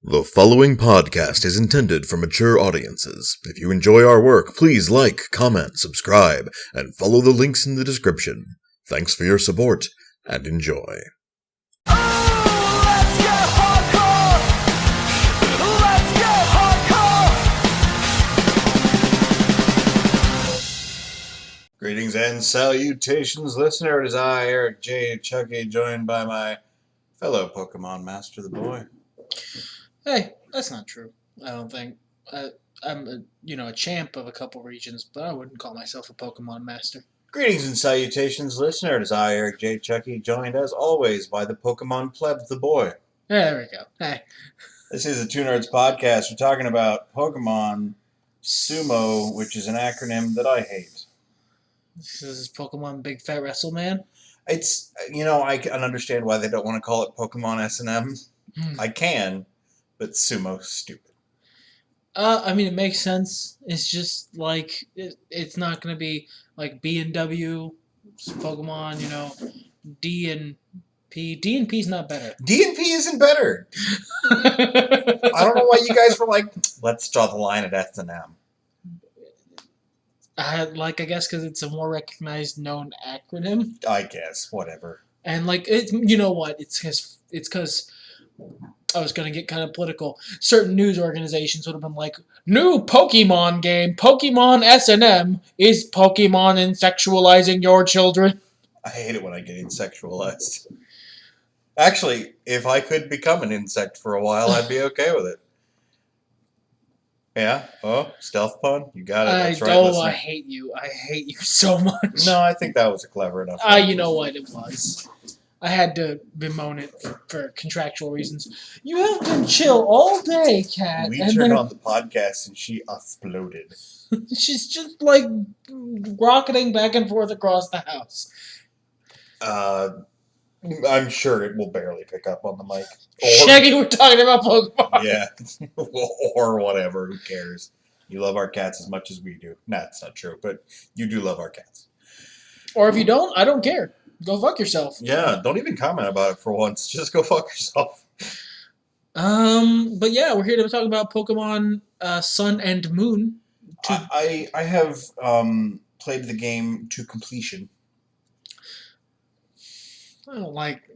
The following podcast is intended for mature audiences. If you enjoy our work, please like, comment, subscribe, and follow the links in the description. Thanks for your support, and enjoy. Greetings and salutations, listener. It is I, Eric J. Chucci, joined by my fellow Pokemon Master, the Boy. Hey, that's not true. I don't think. I'm a champ of a couple regions, but I wouldn't call myself a Pokemon master. Greetings and salutations, listener. It is I, Eric J. Chucci, joined as always by the Pokemon Pleb, the Boy. Yeah, there we go. Hey. This is the Two Nerds Podcast. We're talking about Pokemon Sumo, which is an acronym that I hate. This is Pokemon Big Fat Wrestle Man. It's, I can understand why they don't want to call it Pokemon S&M. I can, but Sumo's stupid. It makes sense. It's just like it's not gonna be like B and W, Pokemon. D and P. D and P's not better. D and P isn't better. I don't know why you guys were like, let's draw the line at S&M. I guess because it's a more recognized, known acronym. I guess, whatever. And it's because I was going to get kind of political. Certain news organizations would have been like, new Pokemon game, Pokemon S&M, is Pokemon insexualizing your children? I hate it when I get insexualized. Actually, if I could become an insect for a while, I'd be okay with it. Yeah? Oh, stealth pun? You got it. That's right, listener. I hate you. I hate you so much. No, I think that was a clever enough. You know what? It was. I had to bemoan it for contractual reasons. You have been chill all day, Kat. We turned on the podcast and she exploded. She's just like rocketing back and forth across the house. I'm sure it will barely pick up on the mic. Shaggy, we're talking about Pokemon. Yeah. Or whatever. Who cares? You love our cats as much as we do. Nah, that's not true, but you do love our cats. Or if you don't, I don't care. Go fuck yourself. Yeah, don't even comment about it for once. Just go fuck yourself. But yeah, we're here to talk about Pokemon Sun and Moon. I have played the game to completion. I don't like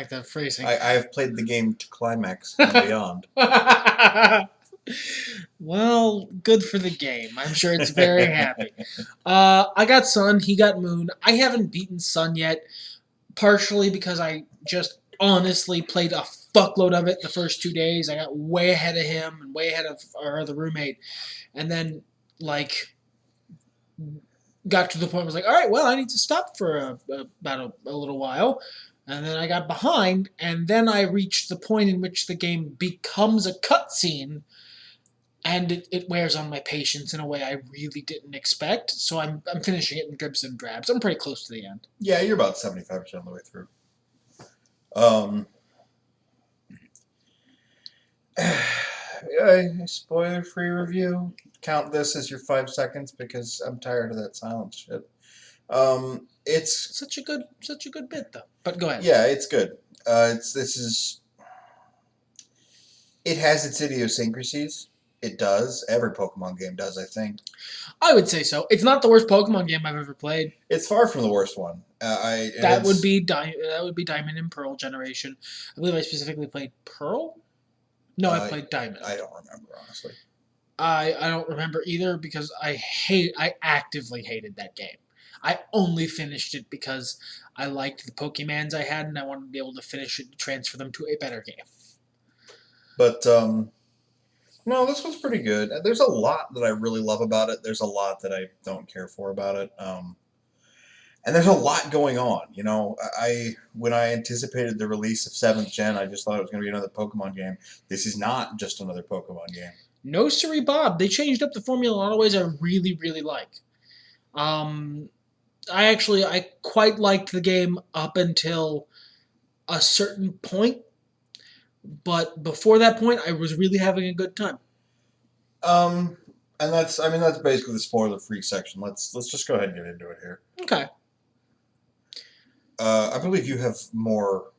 that phrasing. I have played the game to climax and beyond. Well, good for the game. I'm sure it's very happy. I got Sun, he got Moon. I haven't beaten Sun yet, partially because I just honestly played a fuckload of it the first 2 days. I got way ahead of him and way ahead of our other roommate. And then, got to the point where I was like, all right, well, I need to stop for about a little while. And then I got behind, and then I reached the point in which the game becomes a cutscene, and it wears on my patience in a way I really didn't expect. So I'm finishing it in dribs and drabs. I'm pretty close to the end. Yeah, you're about 75% of the way through. A spoiler-free review. Count this as your 5 seconds because I'm tired of that silence shit. It's such a good bit though. But go ahead. Yeah, it's good. It has its idiosyncrasies. It does. Every Pokemon game does, I think. I would say so. It's not the worst Pokemon game I've ever played. It's far from the worst one. That would be Diamond and Pearl generation. I believe I specifically played Pearl. No, I played Diamond. I don't remember, honestly. I don't remember either because I actively hated that game. I only finished it because I liked the Pokemons I had and I wanted to be able to finish it and transfer them to a better game. But, no, this was pretty good. There's a lot that I really love about it. There's a lot that I don't care for about it. And there's a lot going on. When I anticipated the release of 7th Gen, I just thought it was going to be another Pokemon game. This is not just another Pokemon game. No, siree, Bob. They changed up the formula in a lot of ways I really, really like. I quite liked the game up until a certain point. But before that point, I was really having a good time. And that's basically the spoiler-free section. Let's just go ahead and get into it here. Okay. I believe you have more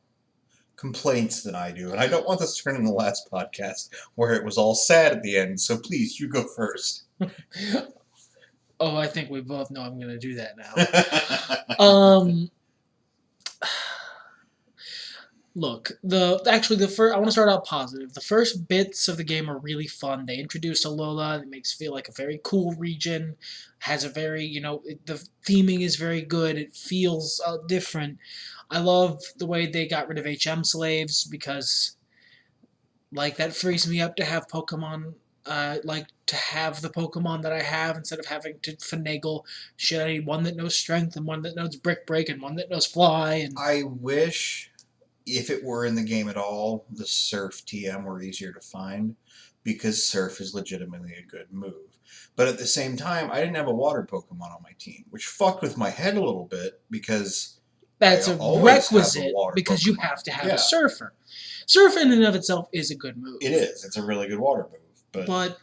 complaints than I do, and I don't want this to turn into the last podcast where it was all sad at the end. So please, you go first. Oh, I think we both know I'm going to do that now. I Look, the first I want to start out positive. The first bits of the game are really fun. They introduce Alola. It makes it feel like a very cool region. Has a very the theming is very good. It feels different. I love the way they got rid of HM slaves because like that frees me up to have Pokemon. Like to have the Pokemon that I have instead of having to finagle. Should I need one that knows Strength and one that knows Brick Break and one that knows Fly and wish, if it were in the game at all, the Surf TM were easier to find, because Surf is legitimately a good move. But at the same time, I didn't have a water Pokemon on my team, which fucked with my head a little bit because that's I a always have a requisite water because you Pokemon. have to have Yeah. a Surfer. Surf in and of itself is a good move. It is. It's a really good water move. But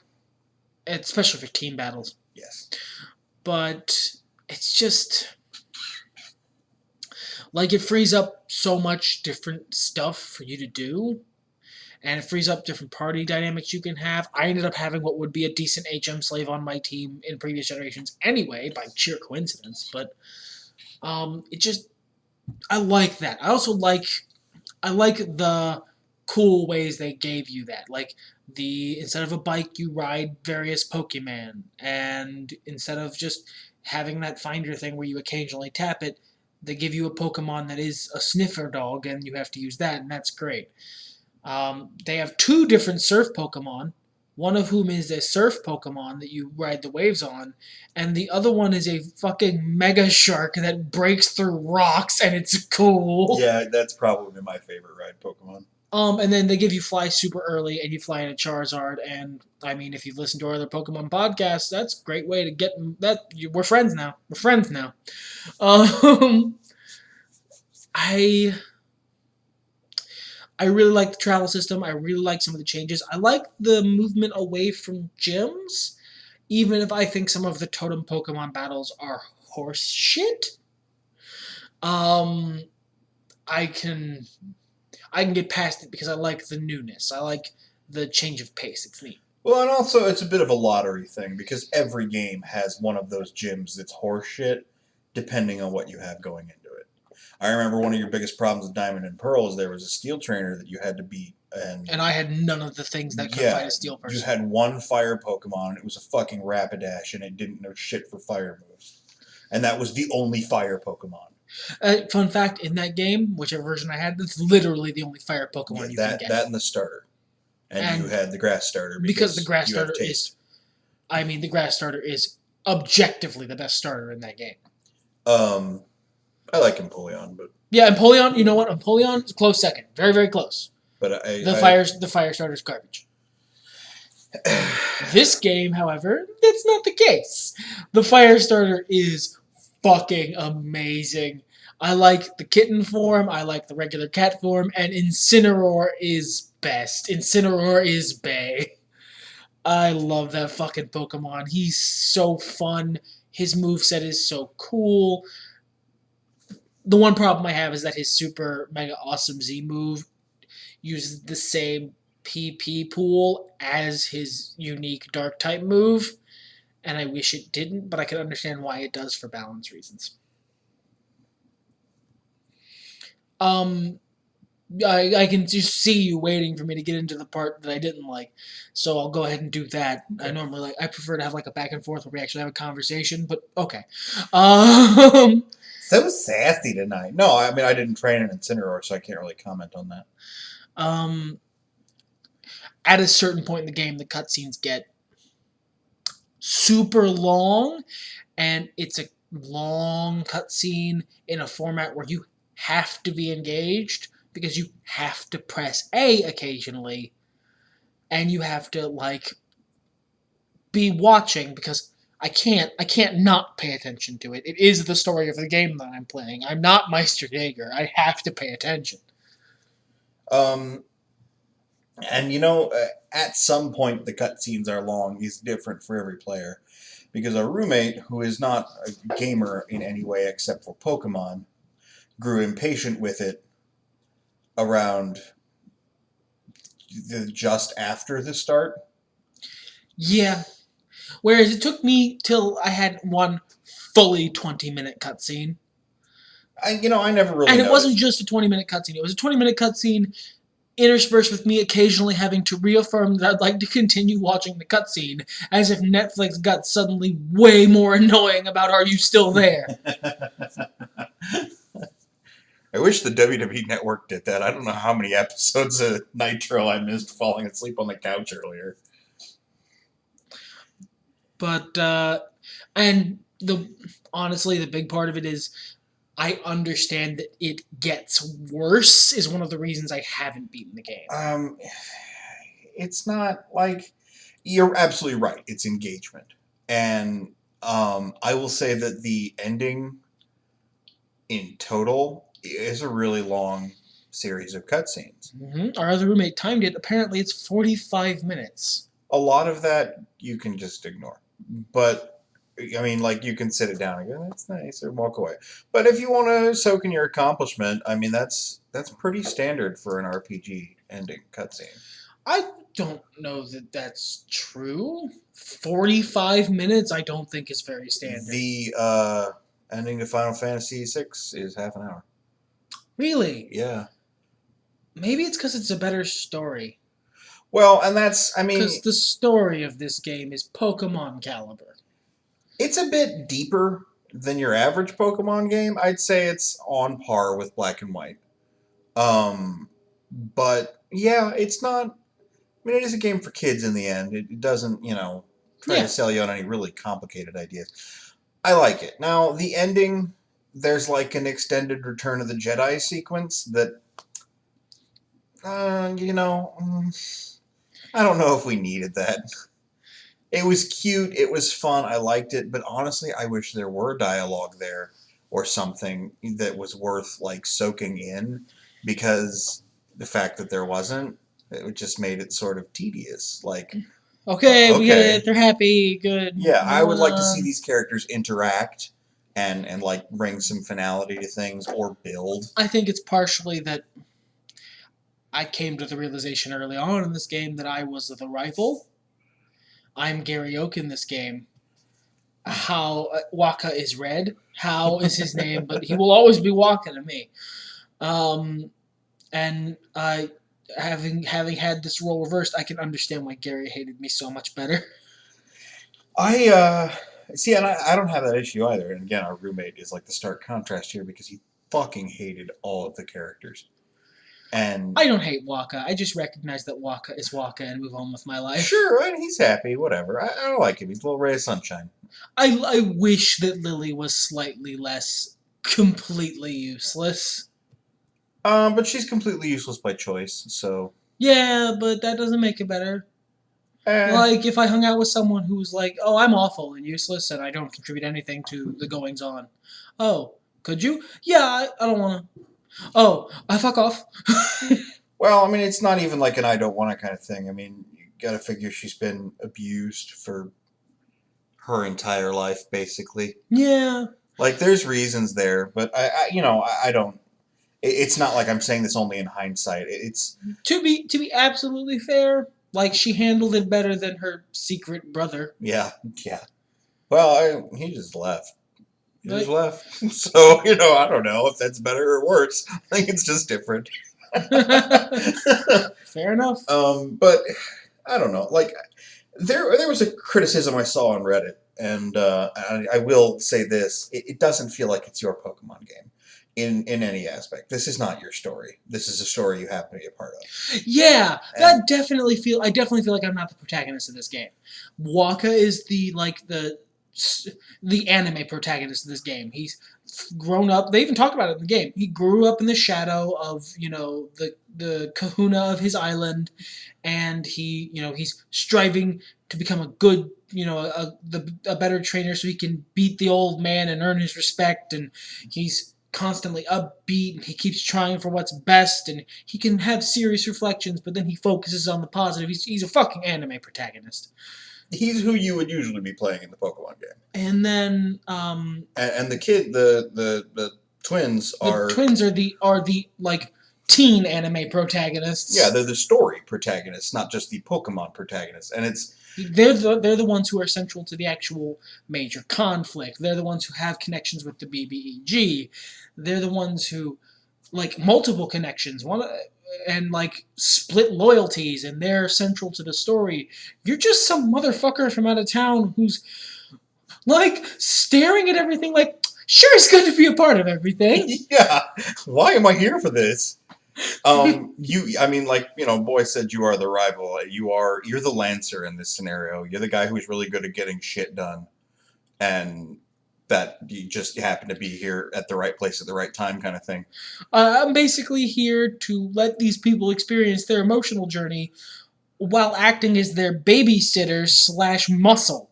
especially for team battles. Yes. But it's just like it frees up so much different stuff for you to do. And it frees up different party dynamics you can have. I ended up having what would be a decent HM slave on my team in previous generations anyway, by sheer coincidence. But it just I like that. I also like the cool ways they gave you that. Like instead of a bike you ride various Pokemon, and instead of just having that finder thing where you occasionally tap it, they give you a Pokemon that is a sniffer dog and you have to use that, and that's great. They have 2 different surf Pokemon, one of whom is a surf Pokemon that you ride the waves on, and the other one is a fucking Mega Shark that breaks through rocks, and it's cool. Yeah, that's probably my favorite ride Pokemon. And then they give you Fly super early, and you fly in a Charizard, and I mean, if you've listened to our other Pokemon podcasts, that's a great way to get that. We're friends now. We're friends now. I really like the travel system. I really like some of the changes. I like the movement away from gyms, even if I think some of the totem Pokemon battles are horse shit. I can get past it because I like the newness. I like the change of pace. It's neat. Well, and also it's a bit of a lottery thing because every game has one of those gyms that's horseshit, depending on what you have going into it. I remember one of your biggest problems with Diamond and Pearl is there was a steel trainer that you had to beat, and I had none of the things that could fight a steel person. You had one fire Pokemon, and it was a fucking Rapidash, and it didn't know shit for fire moves. And that was the only fire Pokemon. Fun fact, in that game, whichever version I had, that's literally the only fire Pokemon you can get. That and the starter. And you had the grass starter. Because the grass starter is... I mean, the grass starter is objectively the best starter in that game. I like Empoleon, but... Yeah, Empoleon, you know what? Empoleon is close second. Very, very close. But the fire starter's garbage. This game, however, that's not the case. The fire starter is fucking amazing. I like the kitten form, I like the regular cat form, and Incineroar is best. Incineroar is bae. I love that fucking Pokemon. He's so fun. His moveset is so cool. The one problem I have is that his super mega awesome Z move uses the same PP pool as his unique dark type move, and I wish it didn't, but I can understand why it does for balance reasons. I can just see you waiting for me to get into the part that I didn't like, so I'll go ahead and do that. Okay. I prefer to have like a back and forth where we actually have a conversation, but okay. So sassy tonight. No, I mean, I didn't train an Incineroar, so I can't really comment on that. At a certain point in the game, the cutscenes get super long, and it's a long cutscene in a format where you have to be engaged because you have to press A occasionally, and you have to like be watching because I can't not pay attention to it. It is the story of the game that I'm playing. I'm not Meister Jaeger. I have to pay attention. And you know, at some point the cutscenes are long is different for every player, because our roommate, who is not a gamer in any way except for Pokemon, grew impatient with it around just after the start. Yeah. Whereas it took me till I had one fully 20-minute cutscene. I never really And it wasn't noticed. just a 20-minute cutscene. It was a 20-minute cutscene interspersed with me occasionally having to reaffirm that I'd like to continue watching the cutscene, as if Netflix got suddenly way more annoying about "Are you still there?" I wish the WWE Network did that. I don't know how many episodes of Nitro I missed falling asleep on the couch earlier. But and the honestly, the big part of it is I understand that it gets worse. Is one of the reasons I haven't beaten the game. It's not like you're absolutely right. It's engagement, and I will say that the ending in total is a really long series of cutscenes. Our other roommate timed it. Apparently, it's 45 minutes. A lot of that you can just ignore, but I mean, like you can sit it down and go, "That's nice," or walk away. But if you want to soak in your accomplishment, I mean, that's pretty standard for an RPG ending cutscene. I don't know that that's true. 45 minutes, I don't think is very standard. The ending to Final Fantasy VI is half an hour. Really? Yeah. Maybe it's because it's a better story. Well, and that's, I mean, Because the story of this game is Pokemon caliber. it's a bit deeper than your average Pokemon game. I'd say it's on par with Black and White. But yeah, it's not. I mean, it is a game for kids in the end. It doesn't, try to sell you on any really complicated ideas. I like it. Now, the ending, there's like an extended Return of the Jedi sequence that, I don't know if we needed that. It was cute. It was fun. I liked it. But honestly, I wish there were dialogue there or something that was worth like soaking in, because the fact that there wasn't, it just made it sort of tedious. Like, Okay, we get okay, it. They're happy. Good. yeah, I would Moving like to on. see these characters interact and like bring some finality to things or build. I think it's partially that I came to the realization early on in this game that I was the rival. I'm Gary Oak in this game. How Waka is red. How is his name? But he will always be Waka to me. And I, having had this role reversed, I can understand why Gary hated me so much better. I see, and I don't have that issue either. And again, our roommate is like the stark contrast here because he fucking hated all of the characters. And I don't hate Waka. I just recognize that Waka is Waka and move on with my life. sure, and he's happy, whatever. I don't like him. He's a little ray of sunshine. I wish that Lily was slightly less completely useless. But she's completely useless by choice, so. Yeah, but that doesn't make it better. Like, if I hung out with someone who was like, oh, I'm awful and useless and I don't contribute anything to the goings on. Oh, could you? Yeah, I don't want to. Oh, I fuck off. Well, I mean, it's not even like an I don't want to kind of thing. I mean, you gotta figure she's been abused for her entire life, basically. Yeah. Like, there's reasons there, but I don't. It's not like I'm saying this only in hindsight. It's To be absolutely fair, like she handled it better than her secret brother. yeah. Well, he just left. He just Like, left. So I don't know if that's better or worse. I think it's just different. fair enough. But I don't know. Like there was a criticism I saw on Reddit, and I will say this: it doesn't feel like it's your Pokemon game in any aspect. This is not your story. This is a story you happen to be a part of. Yeah, And I definitely feel like I'm not the protagonist of this game. Waka is the anime protagonist of this game. He's grown up. They even talk about it in the game. He grew up in the shadow of the Kahuna of his island, and he's striving to become a good a better trainer so he can beat the old man and earn his respect. And he's constantly upbeat and he keeps trying for what's best, and he can have serious reflections, but then he focuses on the positive. He's a fucking anime protagonist. he's who you would usually be playing in the Pokemon game. And then And the kid, the twins the are twins are the like teen anime protagonists. Yeah, they're the story protagonists, not just the Pokemon protagonists. And it's They're the ones who are central to the actual major conflict. They're the ones who have connections with the BBEG. They're the ones who, like, multiple connections, and like split loyalties, and they're central to the story. You're just some motherfucker from out of town who's like staring at everything like, sure, it's good to be a part of everything. yeah. Why am I here for this? I mean, like, Boy said you are the rival. You're the Lancer in this scenario. You're the guy who's really good at getting shit done. And that you just happen to be here at the right place at the right time kind of thing. I'm basically here to let these people experience their emotional journey while acting as their babysitter slash muscle.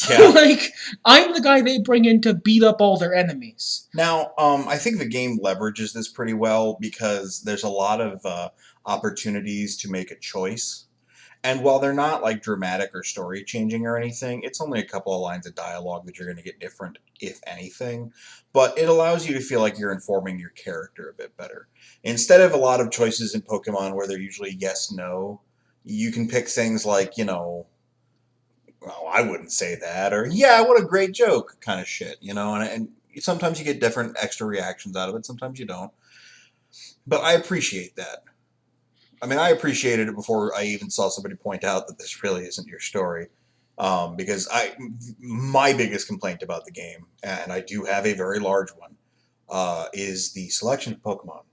Yeah. Like, I'm the guy they bring in to beat up all their enemies. Now, I think the game leverages this pretty well because there's a lot of opportunities to make a choice. And while they're not like dramatic or story changing or anything, it's only a couple of lines of dialogue that you're going to get different, if anything. But it allows you to feel like you're informing your character a bit better. Instead of a lot of choices in Pokemon where they're usually yes, no, you can pick things like, well, I wouldn't say that, or yeah, what a great joke kind of shit, and sometimes you get different extra reactions out of it, sometimes you don't. But I appreciate that. I mean, I appreciated it before I even saw somebody point out that this really isn't your story. Because my biggest complaint about the game, and I do have a very large one, is the selection of Pokemon.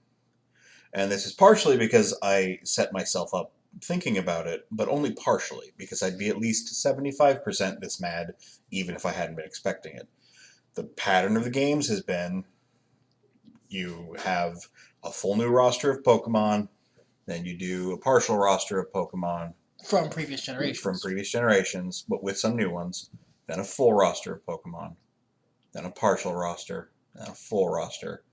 And this is partially because I set myself up thinking about it, but only partially, because I'd be at least 75% this mad, even if I hadn't been expecting it. The pattern of the games has been you have a full new roster of Pokemon, then you do a partial roster of Pokemon From previous generations. But with some new ones, then a full roster of Pokemon, then a partial roster, then a full roster.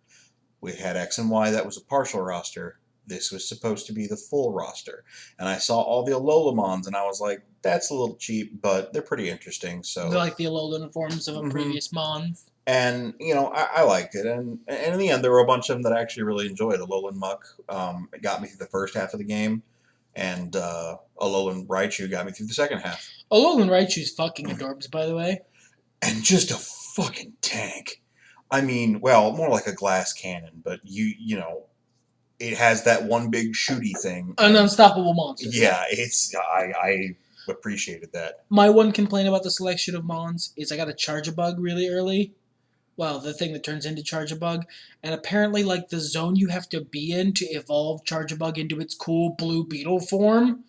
We had X and Y that was a partial roster. This was supposed to be the full roster. And I saw all the Alolamons, and I was like, that's a little cheap, but they're pretty interesting. So They're like the Alolan forms of a previous Mons. And, I liked it. And in the end, there were a bunch of them that I actually really enjoyed. Alolan Muck it got me through the first half of the game. And Alolan Raichu got me through the second half. Alolan Raichu's fucking adorbs, by the way. And just a fucking tank. I mean, well, more like a glass cannon, but it has that one big shooty thing. An unstoppable monster. Yeah, I appreciated that. My one complaint about the selection of Mons is I got a Charge-a-Bug really early. Well, the thing that turns into Charge-a-Bug. And apparently, like, the zone you have to be in to evolve Charge-a-Bug into its cool blue beetle form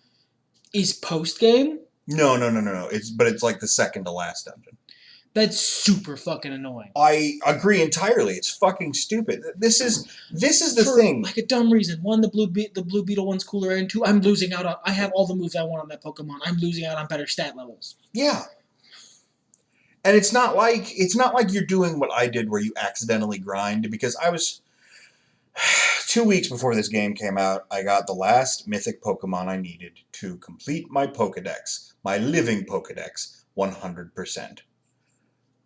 is post-game. No. It's like the second to last dungeon. That's super fucking annoying. I agree entirely. It's fucking stupid. This is the thing. Like a dumb reason. One, the blue beetle one's cooler, and two, I'm losing out on. I have all the moves I want on that Pokemon. I'm losing out on better stat levels. Yeah. And it's not like you're doing what I did where you accidentally grind, because I was 2 weeks before this game came out, I got the last mythic Pokemon I needed to complete my Pokedex, my living Pokedex, 100%.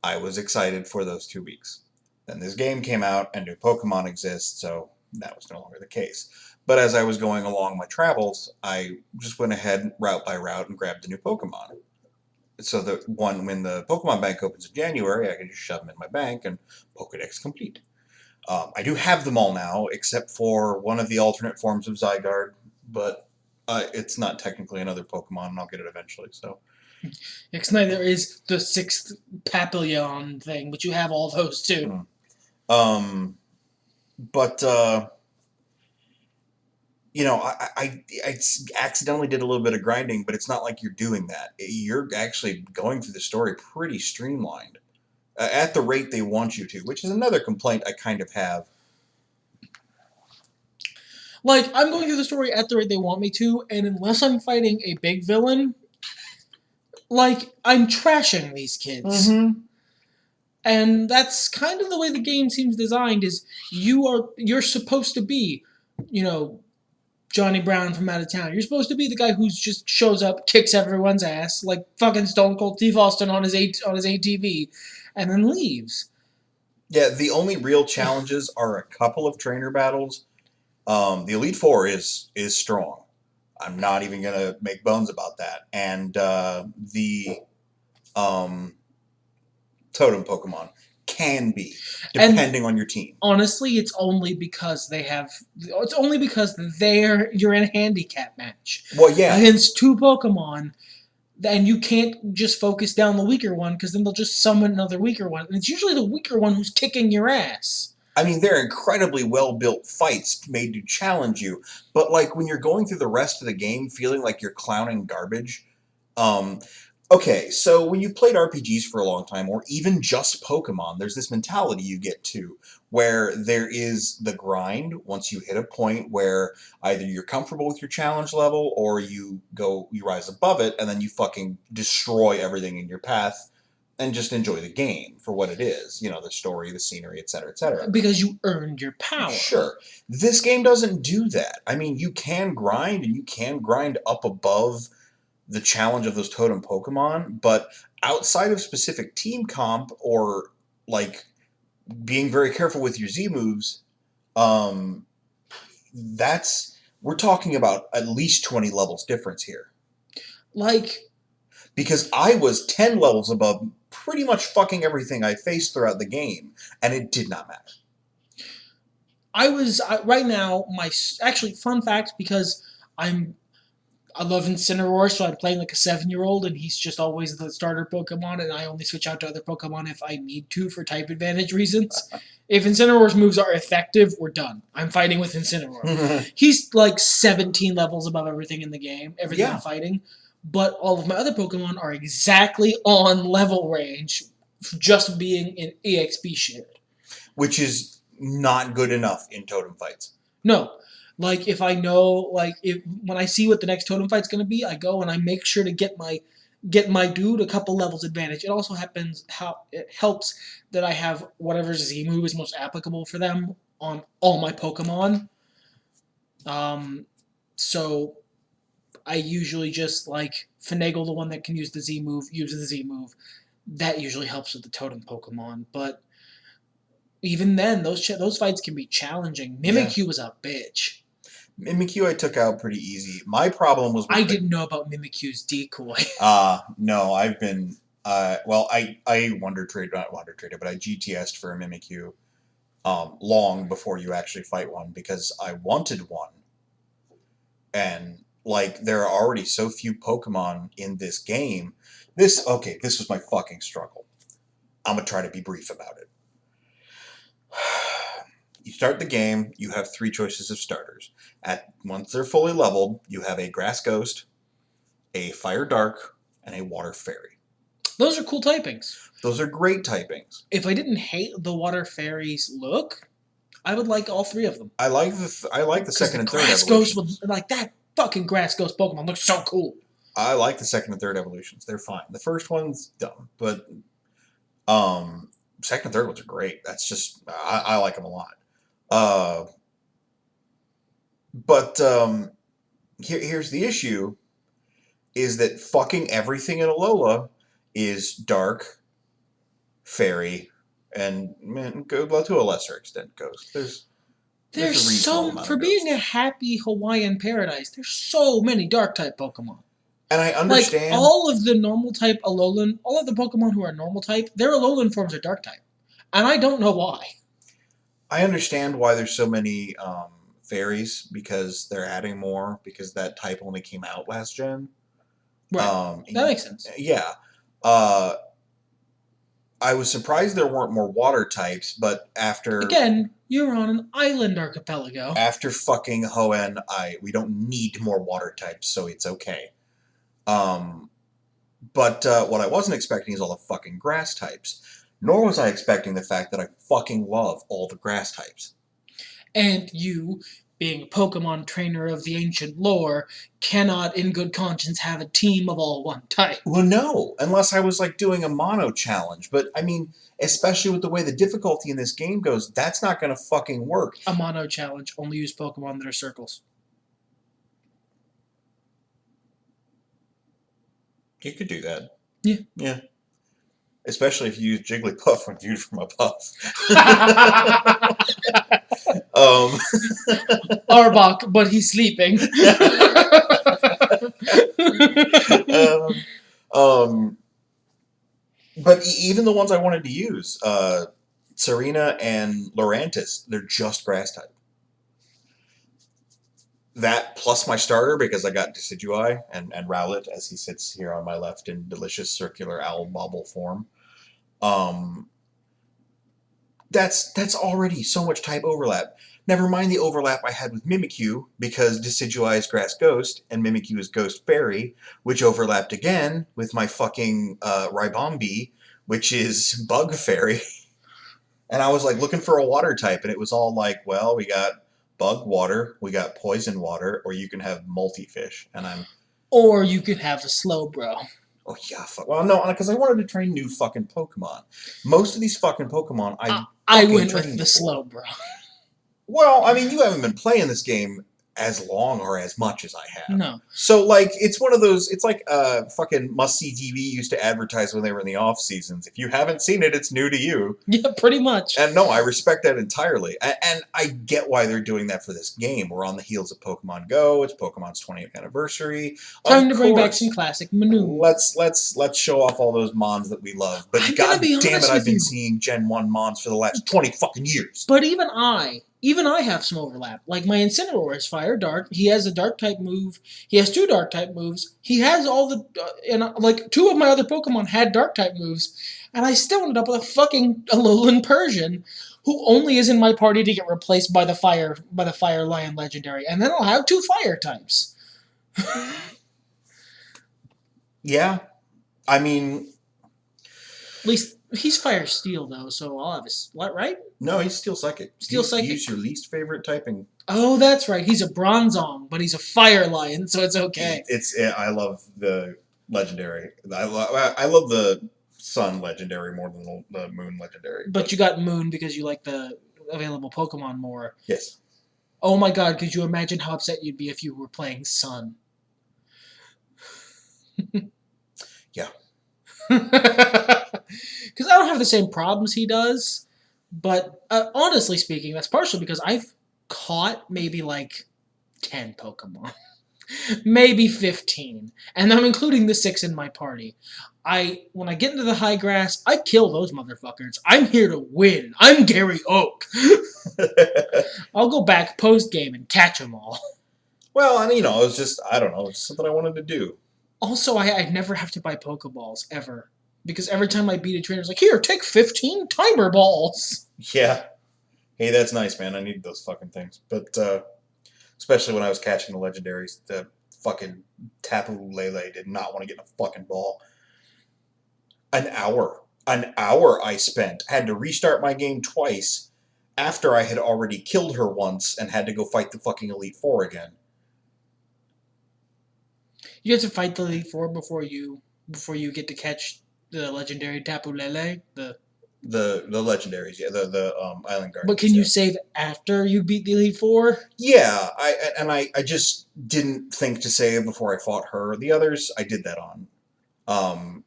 I was excited for those 2 weeks. Then this game came out and new Pokemon exist, so that was no longer the case. But as I was going along my travels, I just went ahead route by route and grabbed the new Pokemon. So that when the Pokemon Bank opens in January, I can just shove them in my bank and Pokedex complete. I do have them all now, except for one of the alternate forms of Zygarde, but it's not technically another Pokemon, and I'll get it eventually, so... There is the 6th Papillon thing, but you have all those too. But I accidentally did a little bit of grinding, but it's not like you're doing that. You're actually going through the story pretty streamlined at the rate they want you to, which is another complaint I kind of have. Like, I'm going through the story at the rate they want me to, and unless I'm fighting a big villain, like, I'm trashing these kids. Mm-hmm. And that's kind of the way the game seems designed, is you're supposed to be, Johnny Brown from out of town. You're supposed to be the guy who just shows up, kicks everyone's ass, like fucking Stone Cold Steve Austin on his ATV, and then leaves. Yeah, the only real challenges are a couple of trainer battles, The Elite Four is strong. I'm not even gonna make bones about that. And the um, Totem Pokemon can be, And depending on your team. honestly, it's only because you're in a handicap match Well, yeah, against two Pokemon, and you can't just focus down the weaker one because then they'll just summon another weaker one, and it's usually the weaker one who's kicking your ass. I mean, they're incredibly well-built fights made to challenge you, but like when you're going through the rest of the game feeling like you're clowning garbage, um, okay, so when you played RPGs for a long time, or even just Pokemon, there's this mentality you get to where there is the grind once you hit a point where either you're comfortable with your challenge level or you rise above it, and then you fucking destroy everything in your path and just enjoy the game for what it is. You know, the story, the scenery, etc., etc. Because you earned your power. Sure. This game doesn't do that. I mean, you can grind and you can grind up above the challenge of those totem Pokemon, but outside of specific team comp or like being very careful with your Z moves, um, that's we're talking about at least 20 levels difference here. Like, Because I was 10 levels above pretty much fucking everything I faced throughout the game, and it did not matter. right now, actually, fun fact, because I love Incineroar, so I'm playing like a 7-year-old, and he's just always the starter Pokemon, and I only switch out to other Pokemon if I need to for type advantage reasons. If Incineroar's moves are effective, we're done. I'm fighting with Incineroar. He's like 17 levels above everything in the game, everything Yeah. I'm fighting, but all of my other Pokemon are exactly on level range, just being in EXP shared. Which is not good enough in totem fights. No. Like, if I know, when I see what the next totem fight's going to be, I go and I make sure to get my dude a couple levels advantage. It also it helps that I have whatever Z move is most applicable for them on all my Pokemon. So I usually just finagle the one that can use the Z move, use the Z move. That usually helps with the totem Pokemon, but even then, those fights can be challenging. Mimikyu was a bitch. Mimikyu I took out pretty easy. My problem was with I didn't know about Mimikyu's decoy. No, I've been I Wonder Trade, not Wonder Traded, but I GTS'd for a Mimikyu long before you actually fight one because I wanted one. And like there are already so few Pokemon in this game. This was my fucking struggle. I'm gonna try to be brief about it. You start the game, you have 3 choices of starters. Once they're fully leveled, you have a Grass Ghost, a Fire Dark, and a Water Fairy. Those are cool typings. Those are great typings. If I didn't hate the Water Fairy's look, I would like all 3 of them. I like the second and third Grass evolutions. Ghost that fucking Grass Ghost Pokemon looks so cool. I like the second and third evolutions. They're fine. The first one's dumb, but second and third ones are great. That's just I like them a lot. But here's the issue: is that fucking everything in Alola is dark, fairy, and to a lesser extent, ghost. There's so for being a happy Hawaiian paradise. There's so many dark type Pokemon. And I understand all of the normal type Alolan, all of the Pokemon who are normal type, their Alolan forms are dark type, and I don't know why. I understand why there's so many fairies because they're adding more because that type only came out last gen. Right. That makes sense. Yeah. I was surprised there weren't more water types, but again, you're on an island archipelago. After fucking Hoenn, we don't need more water types, so it's okay. But what I wasn't expecting is all the fucking grass types. Nor was I expecting the fact that I fucking love all the grass types. And you, being a Pokemon trainer of the ancient lore, cannot in good conscience have a team of all one type. Well, no, unless I was doing a mono challenge. But I mean, especially with the way the difficulty in this game goes, that's not going to fucking work. A mono challenge, only use Pokemon that are circles. You could do that. Yeah. Yeah. especially if you use Jigglypuff when viewed from above. um, Arbok, but he's sleeping. um, um, but even the ones I wanted to use, Serena and Lurantis, they're just grass type. That plus my starter, because I got Decidueye and Rowlet as he sits here on my left in delicious circular owl bobble form. That's already so much type overlap. Never mind the overlap I had with Mimikyu, because Decidueye is Grass Ghost and Mimikyu is Ghost Fairy, which overlapped again with my fucking Ribombee, which is Bug Fairy. And I was like looking for a water type, and it was all like, well, we got Bug Water, we got Poison Water, or you can have Multi-Fish. And I'm... Or you could have the Slowbro. Oh, yeah, fuck. Well, no, because I wanted to train new fucking Pokemon. Most of these fucking Pokemon, I went with the Slowbro. Well, I mean, you haven't been playing this game as long or as much as I have. No. So, like, it's one of those, it's like fucking must-see TV used to advertise when they were in the off-seasons. If you haven't seen it, it's new to you. Yeah, pretty much. And no, I respect that entirely. And I get why they're doing that for this game. We're on the heels of Pokemon Go. It's Pokemon's 20th anniversary. Time to bring back some classic menus. Let's show off all those Mons that we love. But god damn it, I've been seeing Gen 1 Mons for the last 20 fucking years. But even I have some overlap. Like my Incineroar is Fire Dark. He has a Dark type move. He has 2 Dark type moves. He has all the and like 2 of my other Pokemon had Dark type moves, and I still ended up with a fucking Alolan Persian, who only is in my party to get replaced by the Fire Lion Legendary, and then I'll have 2 Fire types. Yeah, I mean, at least. He's Fire Steel, though, so I'll have his... What, right? No, he's Steel Psychic. Psychic? Use your least favorite typing. Oh, that's right. He's a Bronzong, but he's a Fire Lion, so it's okay. I love the Legendary. I love the Sun Legendary more than the Moon Legendary. But you got Moon because you like the available Pokemon more. Yes. Oh my god, could you imagine how upset you'd be if you were playing Sun? Yeah. Because I don't have the same problems he does, but honestly speaking, that's partially because I've caught maybe like 10 Pokemon. Maybe 15. And I'm including the 6 in my party. When I get into the high grass, I kill those motherfuckers. I'm here to win. I'm Gary Oak. I'll go back post-game and catch them all. Well, and it was just, I don't know, it's something I wanted to do. Also, I never have to buy Pokeballs, ever. Because every time I beat a trainer, it's like, here, take 15 Timer Balls. Yeah. Hey, that's nice, man. I need those fucking things. But, especially when I was catching the legendaries, the fucking Tapu Lele did not want to get in a fucking ball. An hour I spent. I had to restart my game twice after I had already killed her once and had to go fight the fucking Elite Four again. You have to fight the Elite Four before you get to catch the legendary Tapu Lele? The legendaries, yeah, the Island Guardians. But can you save after you beat the Elite Four? Yeah, I just didn't think to save before I fought her. The others, I did that on.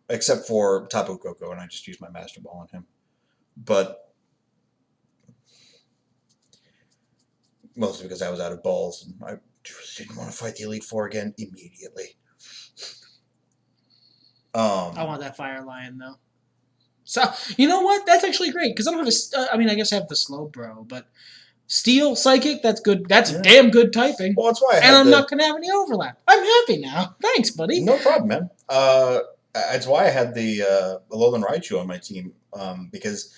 Except for Tapu Koko, and I just used my Master Ball on him. But mostly because I was out of balls, and I just didn't want to fight the Elite Four again immediately. I want that Fire Lion, though. So, you know what? That's actually great, because I don't have I guess I have the Slowbro, but Steel, Psychic, that's good. That's damn good typing. Well, that's why I had I'm not going to have any overlap. I'm happy now. Thanks, buddy. No problem, man. That's why I had the Alolan Raichu on my team, because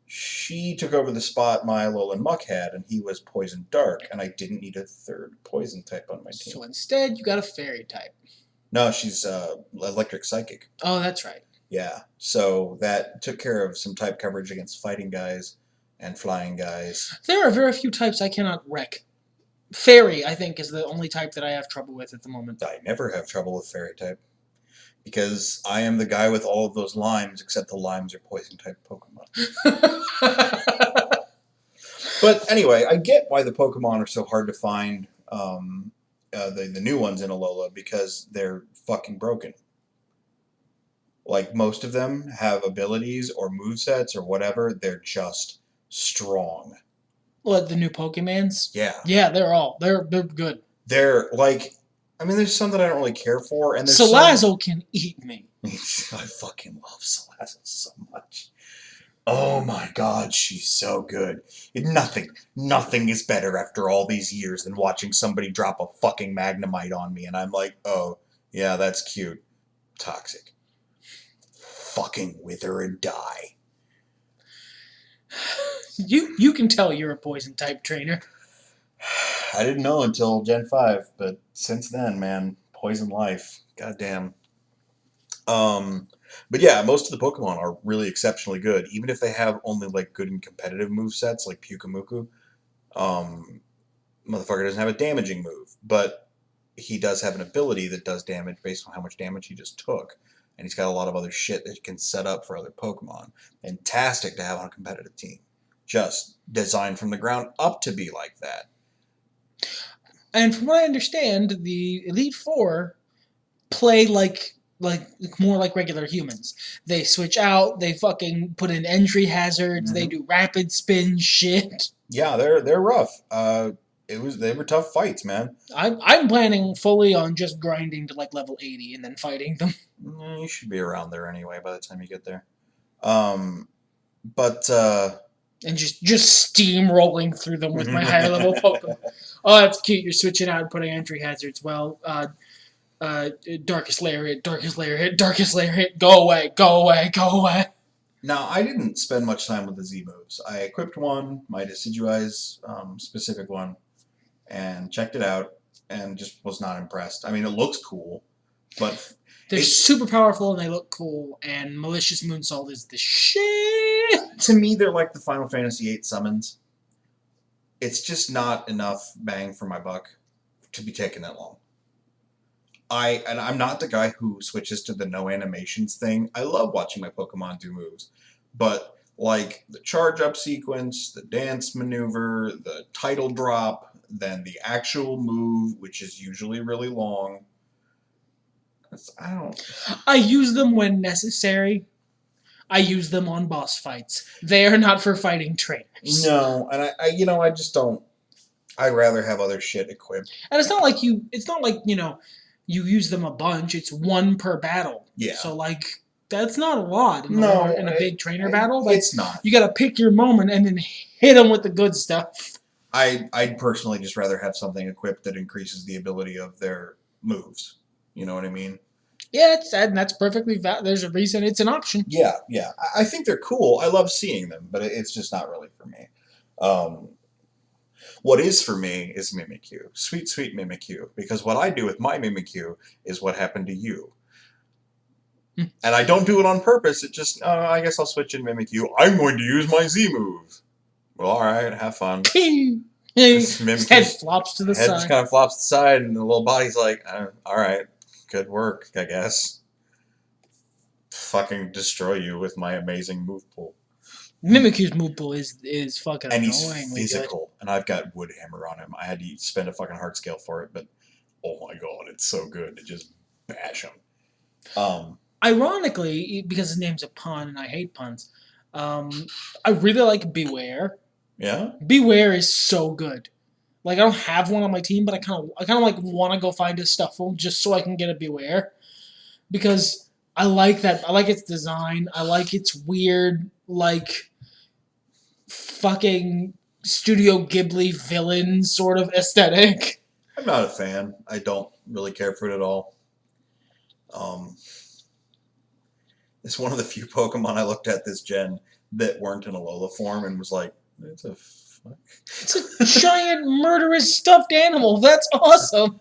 she took over the spot my Alolan Muck had, and he was Poison Dark, and I didn't need a third Poison type on my team. So instead, you got a Fairy type. No, she's Electric Psychic. Oh, that's right. Yeah, so that took care of some type coverage against fighting guys and flying guys. There are very few types I cannot wreck. Fairy, I think, is the only type that I have trouble with at the moment. I never have trouble with Fairy type, because I am the guy with all of those limes, except the limes are poison type Pokemon. But anyway, I get why the Pokemon are so hard to find, the new ones in Alola, because they're fucking broken. Like most of them have abilities or movesets or whatever. They're just strong. What, the new Pokemans? Yeah. Yeah, they're good. They're like, I mean, there's some that I don't really care for, and there's some. Salazzle can eat me. I fucking love Salazzle so much. Oh my god, she's so good. Nothing is better after all these years than watching somebody drop a fucking Magnemite on me, and I'm like, oh, yeah, that's cute. Toxic. Fucking wither and die. You can tell you're a poison type trainer. I didn't know until Gen 5, but since then, man, poison life. Goddamn. But yeah, most of the Pokemon are really exceptionally good, even if they have only like good and competitive move sets like Pyukumuku. Um, Motherfucker doesn't have a damaging move, but he does have an ability that does damage based on how much damage he just took. And he's got a lot of other shit that he can set up for other Pokemon. Fantastic to have on a competitive team. Just designed from the ground up to be like that. And from what I understand, the Elite Four play like more like regular humans. They switch out. They fucking put in entry hazards. Mm-hmm. They do rapid spin shit. Yeah, they're rough. They were tough fights, man. I'm planning fully on just grinding to like level 80 and then fighting them. You should be around there anyway by the time you get there. But and just steamrolling through them with my higher level Pokemon. Oh, that's cute. You're switching out and putting entry hazards. Well, Darkest Lair hit, Darkest Lair hit, Darkest Lair hit. Go away, go away, go away. Now, I didn't spend much time with the Z moves. I equipped one, my Decidueye's specific one, and checked it out, and just was not impressed. I mean, it looks cool, but they're super powerful and they look cool. And Malicious Moonsault is the shit. To me, they're like the Final Fantasy VIII summons. It's just not enough bang for my buck to be taking that long. I'm not the guy who switches to the no animations thing. I love watching my Pokemon do moves. But like the charge up sequence, the dance maneuver, the title drop, then the actual move, which is usually really long. I use them when necessary. I use them on boss fights. They are not for fighting trainers. No, and I just don't. I'd rather have other shit equipped. And it's not like you use them a bunch. It's one per battle. Yeah. So like that's not a lot in a big trainer battle. Like, it's not. You got to pick your moment and then hit them with the good stuff. I'd personally just rather have something equipped that increases the ability of their moves. You know what I mean? Yeah, that's perfectly valid. There's a reason it's an option. Yeah. I think they're cool. I love seeing them, but it's just not really for me. What is for me is Mimikyu. Sweet, sweet Mimikyu. Because what I do with my Mimikyu is what happened to you. And I don't do it on purpose. It just, I guess I'll switch in Mimikyu. I'm going to use my Z move. Well, alright, have fun. His head flops to the side. Head just kind of flops to the side, and the little body's like, alright, good work, I guess. Fucking destroy you with my amazing move pool. Mimikyu's move pool is fucking and annoying. And he's physical, and I've got Wood Hammer on him. I had to spend a fucking heart scale for it, but oh my god, it's so good to just bash him. Ironically, because his name's a pun, and I hate puns, I really like Beware. Yeah? Beware is so good. Like, I don't have one on my team, but I kind of like want to go find a Stuffle just so I can get a Beware. Because I like that. I like its design. I like its weird, like, fucking Studio Ghibli villain sort of aesthetic. I'm not a fan. I don't really care for it at all. It's one of the few Pokemon I looked at this gen that weren't in a Alola form and was like, it's a fuck. It's a giant murderous stuffed animal. That's awesome.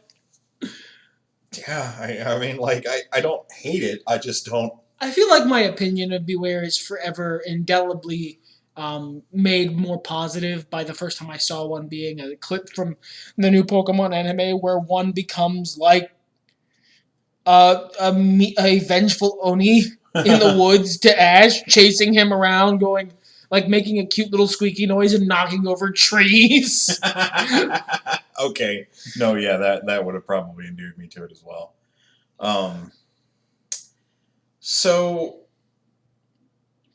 Yeah, I mean, like, I don't hate it. I just don't. I feel like my opinion of Beware is forever indelibly made more positive by the first time I saw one being a clip from the new Pokemon anime where one becomes like a vengeful Oni in the woods to Ash, chasing him around, going like making a cute little squeaky noise and knocking over trees. Okay. No, yeah, that would have probably endeared me to it as well. So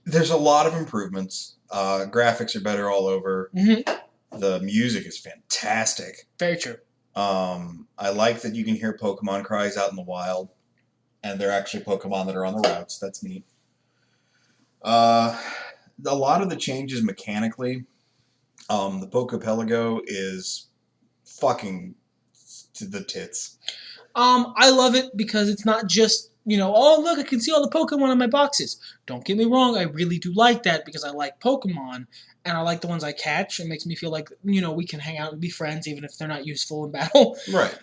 there's a lot of improvements. Graphics are better all over. The music is fantastic. Very true. I like that you can hear Pokemon cries out in the wild, and they're actually Pokemon that are on the routes. That's neat. A lot of the changes mechanically. The Pokepelago is fucking to the tits. I love it because it's not just, oh, look, I can see all the Pokemon in my boxes. Don't get me wrong, I really do like that because I like Pokemon and I like the ones I catch. It makes me feel like, we can hang out and be friends even if they're not useful in battle. Right.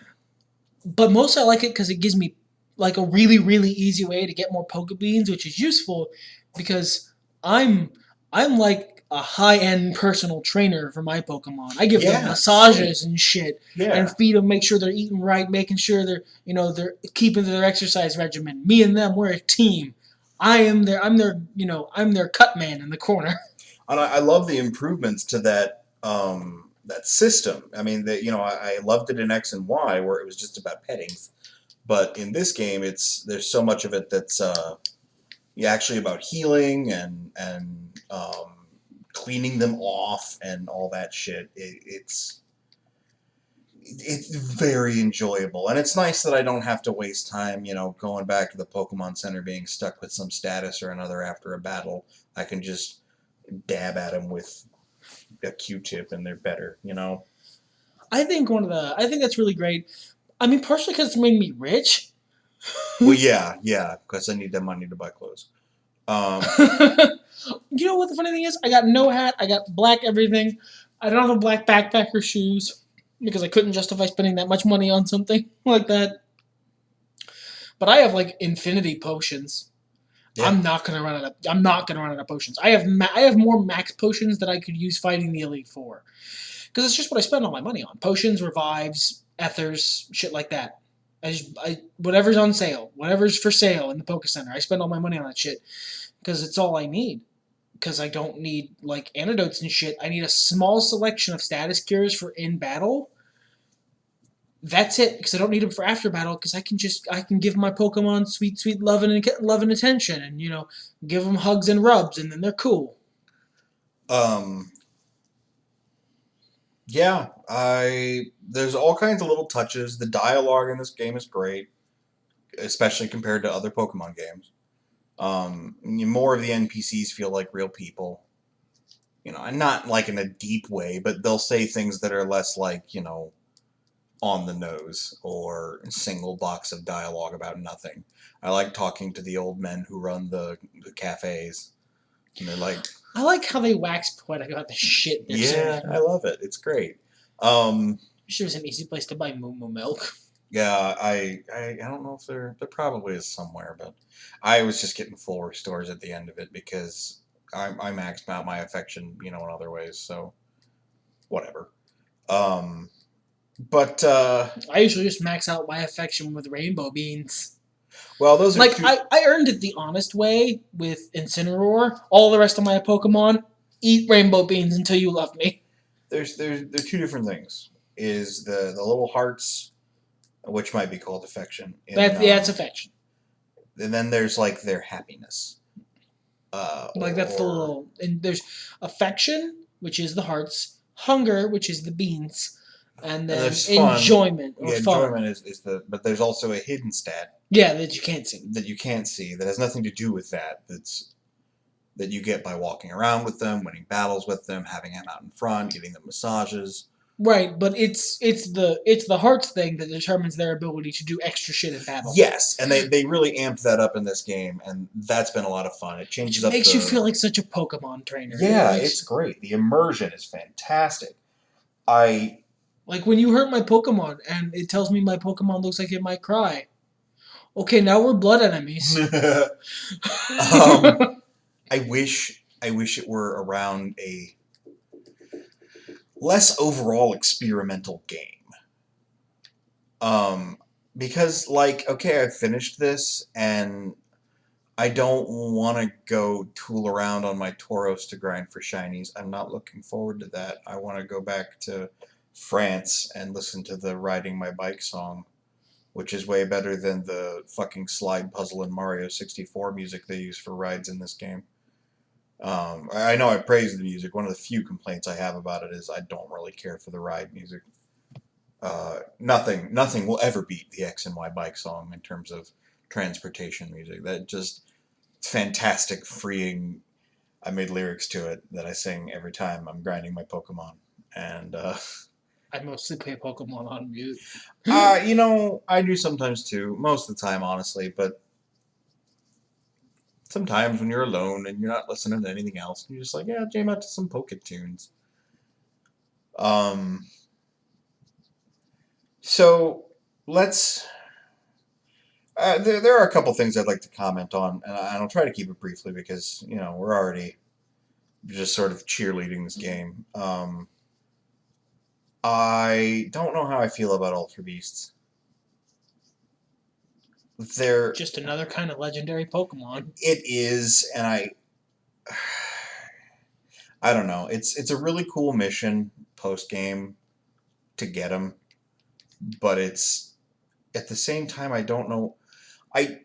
But most I like it because it gives me like a really, really easy way to get more Pokebeans, which is useful because I'm like a high-end personal trainer for my Pokemon. I give them massages and shit, and feed them, make sure they're eating right, making sure they're keeping to their exercise regimen. Me and them, we're a team. I'm their cut man in the corner. And I love the improvements to that system. I mean, I loved it in X and Y where it was just about petting, but in this game, there's so much of it that's actually about healing and cleaning them off and all that shit. It's very enjoyable, and it's nice that I don't have to waste time, going back to the Pokemon Center being stuck with some status or another after a battle. I can just dab at them with a Q-tip and they're better, I think that's really great. I mean, partially because it's made me rich. Well, yeah, because I need that money to buy clothes. You know what the funny thing is? I got no hat. I got black everything. I don't have a black backpack or shoes because I couldn't justify spending that much money on something like that. But I have like infinity potions. Yeah. I'm not gonna run out of potions. I have more max potions that I could use fighting the Elite Four because it's just what I spend all my money on: potions, revives, ethers, shit like that. Whatever's on sale, whatever's for sale in the Poke Center, I spend all my money on that shit because it's all I need. Because I don't need like antidotes and shit. I need a small selection of status cures for in battle. That's it, because I don't need them for after battle. Because I can give my Pokemon sweet, sweet love and attention, and give them hugs and rubs, and then they're cool. Yeah, there's all kinds of little touches. The dialogue in this game is great, especially compared to other Pokemon games. More of the NPCs feel like real people. And not like in a deep way, but they'll say things that are less like, on the nose or a single box of dialogue about nothing. I like talking to the old men who run the cafes. And they're like... I like how they wax poetic about the shit they're saying. Yeah, I love it. It's great. Sure, was an easy place to buy Moo Moo milk. Yeah, I don't know if there probably is somewhere, but I was just getting full restores at the end of it because I maxed out my affection, in other ways, so whatever. But I usually just max out my affection with rainbow beans. Well, those are like I earned it the honest way with Incineroar. All the rest of my Pokemon eat rainbow beans until you love me. There's two different things. Is the little hearts, which might be called affection. It's affection. And then there's like their happiness. That's the little, and there's affection, which is the hearts, hunger, which is the beans, and then enjoyment or fun. Enjoyment is but there's also a hidden stat. Yeah, that you can't see. That has nothing to do with that. That you get by walking around with them, winning battles with them, having them out in front, giving them massages. Right, but it's the hearts thing that determines their ability to do extra shit in battle. Yes, and they really amped that up in this game, and that's been a lot of fun. It changes up. It makes you feel like such a Pokemon trainer. Yeah, it's great. The immersion is fantastic. Like when you hurt my Pokemon and it tells me my Pokemon looks like it might cry. Okay, now we're blood enemies. I wish it were around a less overall experimental game. Because okay, I've finished this and I don't want to go tool around on my Tauros to grind for shinies. I'm not looking forward to that. I want to go back to France and listen to the riding my bike song which is way better than the fucking slide puzzle in Mario 64 music they use for rides in this game. I know I praise the music. One of the few complaints I have about it is I don't really care for the ride music. Nothing will ever beat the X and Y bike song in terms of transportation music. That just fantastic, freeing. I made lyrics to it that I sing every time I'm grinding my Pokemon, and I mostly play Pokemon on mute. I do sometimes too. Most of the time, honestly, but sometimes when you're alone and you're not listening to anything else, you're just like, yeah, jam out to some Poke tunes. Um, so let's. There are a couple things I'd like to comment on, and I'll try to keep it briefly because we're already just sort of cheerleading this game. I don't know how I feel about Ultra Beasts. They're Just another kind of legendary Pokemon. It is, and I don't know. It's a really cool mission post game to get them, but it's at the same time I don't know. I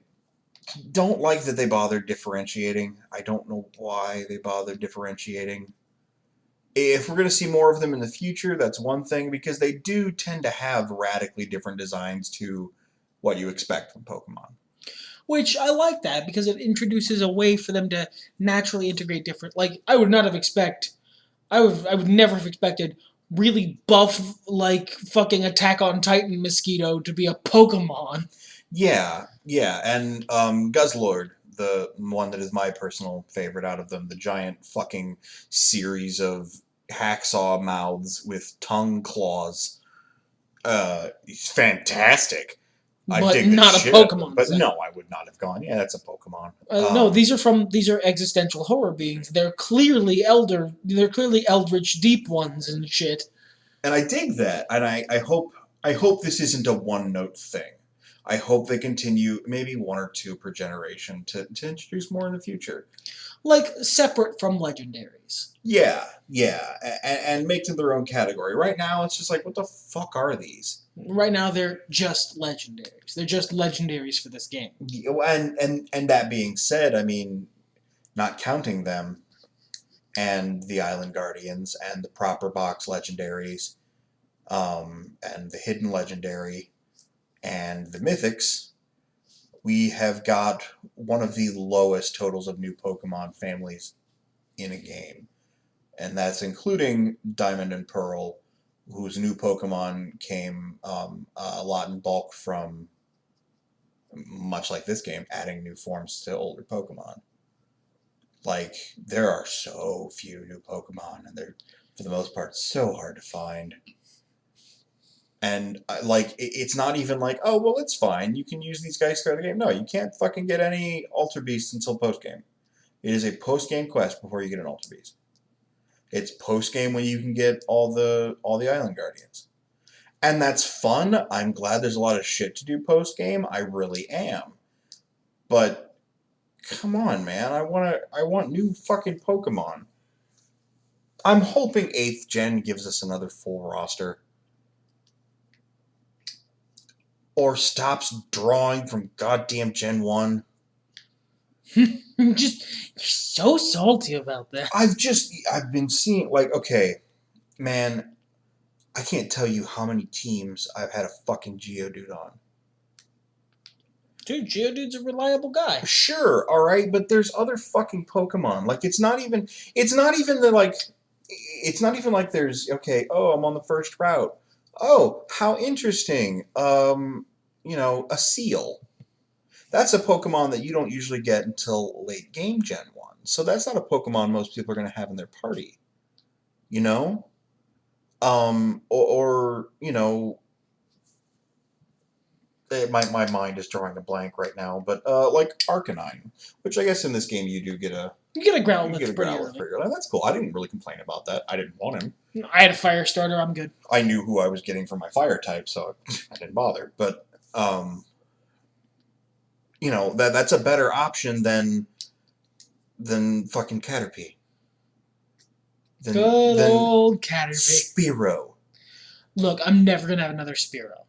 don't like that they bother differentiating. I don't know why they bother differentiating. If we're going to see more of them in the future, that's one thing, because they do tend to have radically different designs to what you expect from Pokemon. Which I like that because it introduces a way for them to naturally integrate different. Like I would not have I would never have expected really buff like fucking Attack on Titan Mosquito to be a Pokemon. Yeah, and Guzzlord, the one that is my personal favorite out of them, the giant fucking series of hacksaw mouths with tongue claws. He's fantastic. I But dig the not a shit out of him, Pokemon but set. no, I would not have gone. Yeah, that's a Pokemon. No, these are existential horror beings. They're clearly Eldritch Deep ones and shit. And I dig that, and I hope this isn't a one note thing. I hope they continue maybe one or two per generation to introduce more in the future. Like separate from legendaries. Yeah, and make them their own category. Right now, it's just like, what the fuck are these? Right now, they're just legendaries. They're just legendaries for this game. And that being said, I mean, not counting them, and the Island Guardians, and the proper box legendaries, and the hidden legendary, and the mythics, we have got one of the lowest totals of new Pokemon families in a game. And that's including Diamond and Pearl, whose new Pokemon came a lot in bulk from, much like this game, adding new forms to older Pokemon. Like, there are so few new Pokemon, and they're, for the most part, so hard to find. And, it's not even like, oh, well, it's fine, you can use these guys throughout the game. No, you can't fucking get any Ultra Beasts until post-game. It is a post-game quest before you get an Ultra Beast. It's post-game when you can get all the Island Guardians. And that's fun. I'm glad there's a lot of shit to do post-game. I really am. But come on, man. I want new fucking Pokemon. I'm hoping 8th gen gives us another full roster. Or stops drawing from goddamn Gen 1. You're so salty about that. I've been seeing, like, okay, man, I can't tell you how many teams I've had a fucking Geodude on. Dude, Geodude's a reliable guy. Sure, alright, but there's other fucking Pokemon. Like, it's not even like there's, okay, oh, I'm on the first route. Oh, how interesting. A seal. That's a Pokemon that you don't usually get until late game Gen 1. So that's not a Pokemon most people are going to have in their party. You know? My mind is drawing a blank right now, but like Arcanine, which I guess in this game you do get a Growlithe pretty early. That's cool. I didn't really complain about that. I didn't want him. I had a fire starter. I'm good. I knew who I was getting for my fire type, so I didn't bother. But that's a better option than fucking Caterpie. Good old Caterpie. Spearow. Look, I'm never gonna have another Spearow.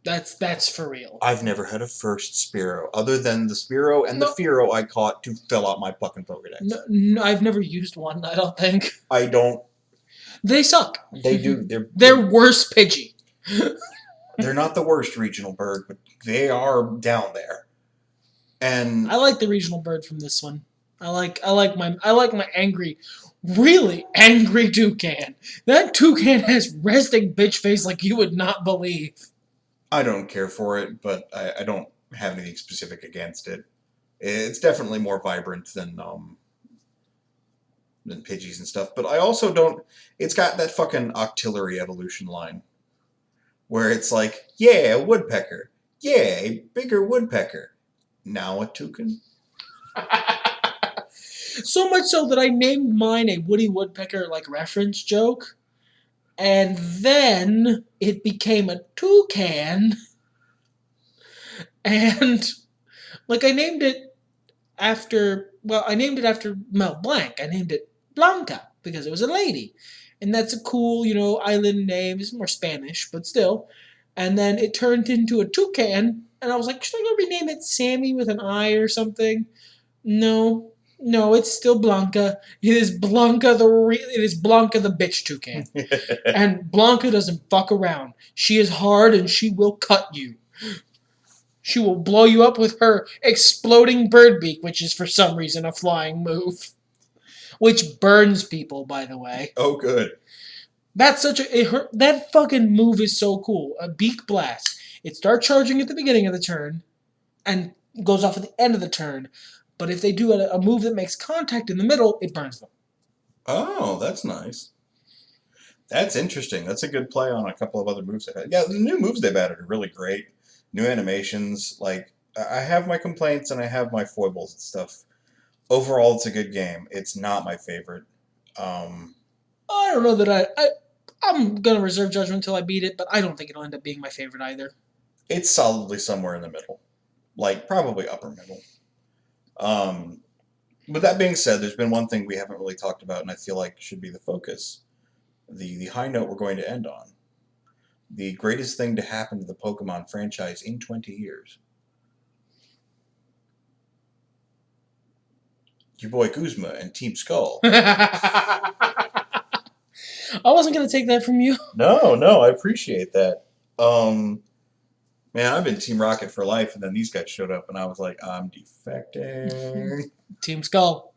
That's for real. I've never had a first Spearow, other than the Spearow and the No, Fearow I caught to fill out my fucking Pokedex. no, I've never used one. I don't think I don't. they suck. They do. They're worse Pidgey. They're not the worst regional bird, but they are down there. And I like the regional bird from this one. I like my angry, really angry toucan. That toucan has resting bitch face like you would not believe. I don't care for it, but I don't have anything specific against it. It's definitely more vibrant than Pidgeys and stuff. But I also don't. It's got that fucking Octillery evolution line where it's like, yeah, a woodpecker, yeah, a bigger woodpecker, now a toucan. So much so that I named mine a Woody Woodpecker like reference joke, and then it became a toucan, and like I named it after Mel Blanc. I named it Blanca because it was a lady. And that's a cool, island name. It's more Spanish, but still. And then it turned into a toucan, and I was like, should I rename it Sammy with an I or something? No. No, it's still Blanca. It is Blanca the bitch toucan. And Blanca doesn't fuck around. She is hard and she will cut you. She will blow you up with her exploding bird beak, which is for some reason a flying move. Which burns people, by the way. Oh, good. That's that fucking move is so cool. A beak blast. It starts charging at the beginning of the turn and goes off at the end of the turn. But if they do a move that makes contact in the middle, it burns them. Oh, that's nice. That's interesting. That's a good play on a couple of other moves they've had. Yeah, the new moves they've added are really great. New animations. Like, I have my complaints and I have my foibles and stuff. Overall, it's a good game. It's not my favorite. I don't know that I'm gonna reserve judgment until I beat it, but I don't think it'll end up being my favorite either. It's solidly somewhere in the middle. Like, probably upper middle. With that being said, there's been one thing we haven't really talked about, and I feel like should be the focus. The high note we're going to end on. The greatest thing to happen to the Pokemon franchise in 20 years. Your boy Guzma and Team Skull. I wasn't gonna take that from you. No, I appreciate that. Man, I've been Team Rocket for life, and then these guys showed up, and I was like, I'm defecting. Team Skull.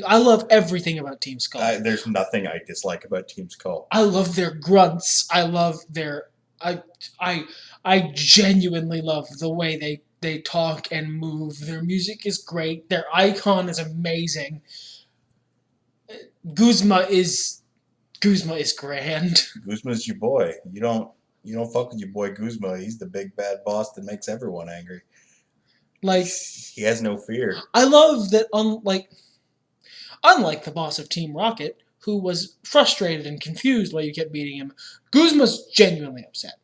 I love everything about Team Skull. There's nothing I dislike about Team Skull. I love their grunts. I love their. I genuinely love the way they talk and move. Their music is great. Their icon is amazing. Guzma is grand. Guzma's your boy. You don't fuck with your boy Guzma. He's the big bad boss that makes everyone angry. Like, he has no fear. I love that. Unlike the boss of Team Rocket, who was frustrated and confused while you kept beating him, Guzma's genuinely upset.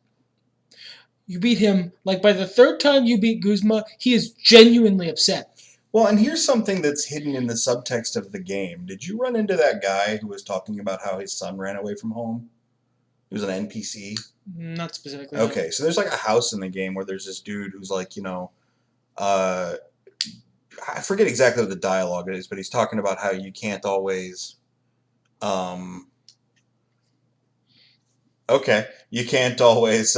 You beat him, like by the third time you beat Guzma, he is genuinely upset. Well, and here's something that's hidden in the subtext of the game. Did you run into that guy who was talking about how his son ran away from home? He was an NPC? Not specifically. Okay, so there's like a house in the game where there's this dude who's like, I forget exactly what the dialogue is, but he's talking about how you can't always, you can't always,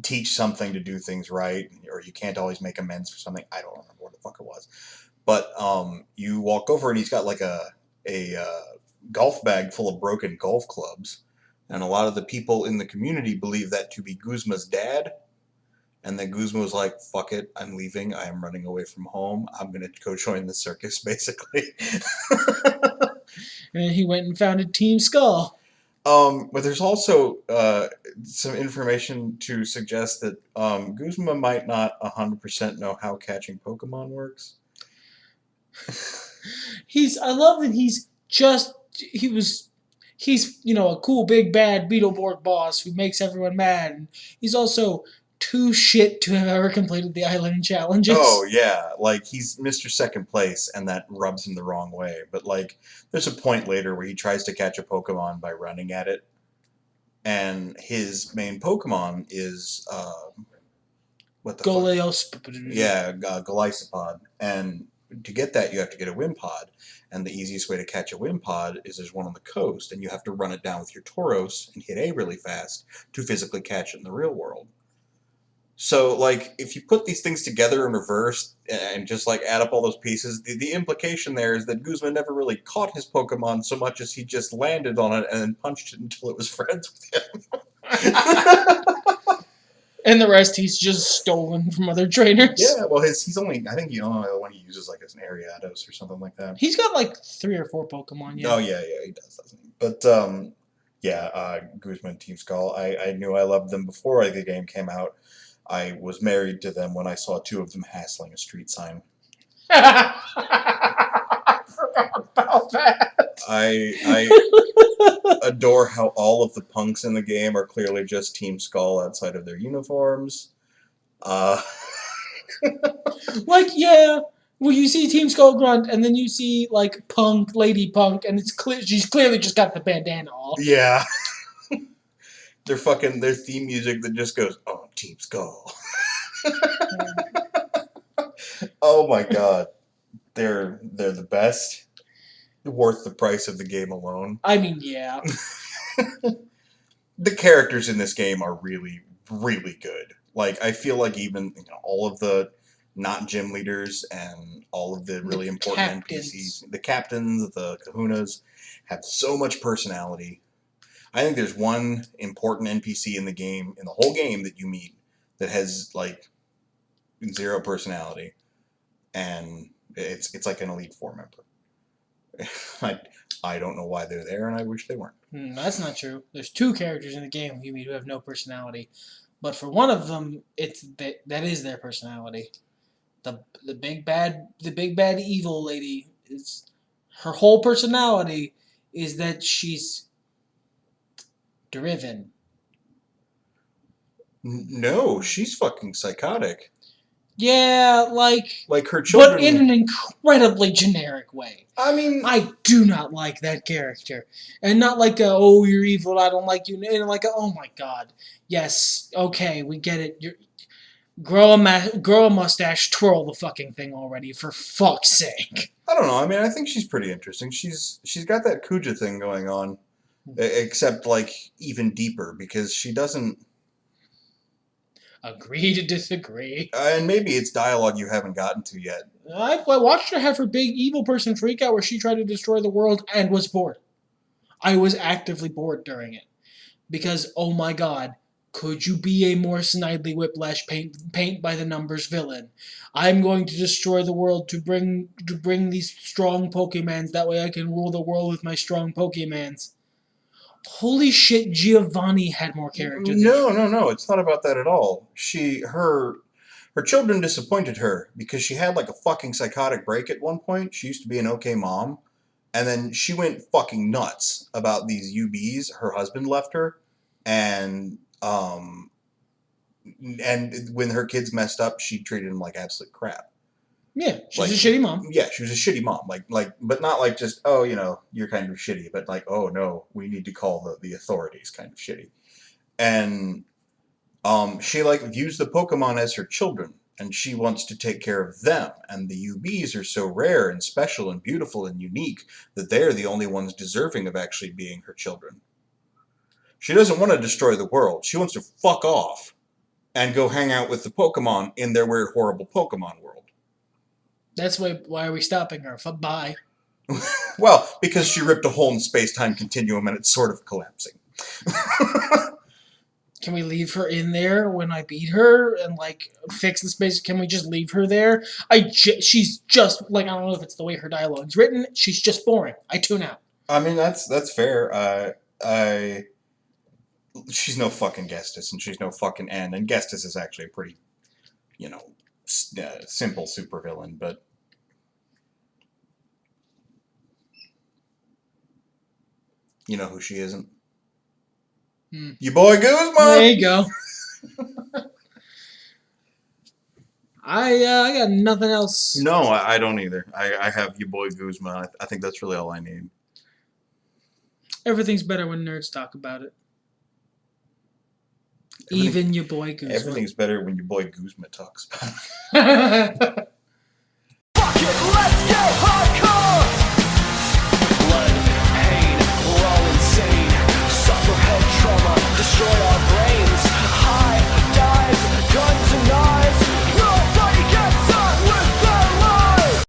teach something to do things right, or you can't always make amends for something. I don't remember what the fuck it was. But you walk over and he's got like a golf bag full of broken golf clubs. And a lot of the people in the community believe that to be Guzma's dad. And then Guzma was like, fuck it, I'm leaving. I am running away from home. I'm going to go join the circus, basically. And he went and founded Team Skull. But there's also some information to suggest that Guzma might not 100% know how catching Pokemon works. I love that he's a cool big bad Beetleborg boss who makes everyone mad. And he's also too shit to have ever completed the island challenges. Oh yeah, like he's Mr. Second Place, and that rubs him the wrong way. But like, there's a point later where he tries to catch a Pokemon by running at it, and his main Pokemon is what the fuck? Goleos. Yeah, Golisopod. And to get that, you have to get a Wimpod. And the easiest way to catch a Wimpod is there's one on the coast, and you have to run it down with your Tauros and hit A really fast to physically catch it in the real world. So, like, if you put these things together in reverse and just, like, add up all those pieces, the implication there is that Guzman never really caught his Pokemon so much as he just landed on it and then punched it until it was friends with him. And the rest he's just stolen from other trainers. Yeah, well, he's only, I think the only one he uses, like, is an Ariados or something like that. He's got, like, 3 or 4 Pokemon, yeah. Oh, yeah, he does, doesn't he? But, yeah, Guzman Team Skull, I knew I loved them before the game came out. I was married to them when I saw 2 of them hassling a street sign. I forgot about that. I adore how all of the punks in the game are clearly just Team Skull outside of their uniforms. Like, yeah, well, you see Team Skull Grunt, and then you see, like, Punk, Lady Punk, and it's clear she's clearly just got the bandana off. Yeah. Their theme music that just goes, oh, Team Skull. Oh my god. They're the best. Worth the price of the game alone. I mean, yeah. The characters in this game are really, really good. Like, I feel like even all of the not gym leaders and all of the really important NPCs, the captains, the kahunas, have so much personality. I think there's one important NPC in the whole game that you meet that has like 0 personality, and it's like an Elite Four member. I don't know why they're there, and I wish they weren't. That's not true. There's 2 characters in the game you meet who have no personality, but for one of them, that is their personality. The big bad evil lady is her whole personality is that she's driven. No, she's fucking psychotic. Yeah, like her children, but in an incredibly generic way. I mean, I do not like that character, and not like a, oh, you're evil, I don't like you, and like a, oh my god, yes, okay, we get it. Grow a mustache, twirl the fucking thing already, for fuck's sake. I don't know. I mean, I think she's pretty interesting. She's got that Kuja thing going on, except like even deeper because she doesn't. Agree to disagree. And maybe it's dialogue you haven't gotten to yet. I watched her have her big evil person freak out where she tried to destroy the world and was bored. I was actively bored during it. Because, oh my god, could you be a more Snidely Whiplash paint by the numbers villain? I'm going to destroy the world to bring these strong Pokemans, that way I can rule the world with my strong Pokemans. Holy shit, Giovanni had more character than No, it's not about that at all. Her children disappointed her because she had like a fucking psychotic break at one point. She used to be an okay mom, and then she went fucking nuts about these UBs. Her husband left her, and when her kids messed up, she treated them like absolute crap. Yeah, she's a shitty mom. Yeah, she was a shitty mom. Like, but not like just, oh, you're kind of shitty, but like, oh no, we need to call the authorities kind of shitty. And she like views the Pokemon as her children, and she wants to take care of them. And the UBs are so rare and special and beautiful and unique that they're the only ones deserving of actually being her children. She doesn't want to destroy the world. She wants to fuck off and go hang out with the Pokemon in their weird, horrible Pokemon world. That's why are we stopping her? Bye. Well, because she ripped a hole in the space-time continuum and it's sort of collapsing. Can we leave her in there when I beat her and like fix the space? Can we just leave her there? She's just like, I don't know if it's the way her dialogue's written. She's just boring. I tune out. I mean, that's fair. She's no fucking Gestus, and she's no fucking N. And Gestus is actually a pretty, simple supervillain, but you know who she isn't? Your boy Guzma! There you go. I got nothing else. No, I don't either. I have your boy Guzma. I think that's really all I need. Everything's better when nerds talk about it. Everything, Even your boy Guzman. everything's better when your boy Guzma talks about it.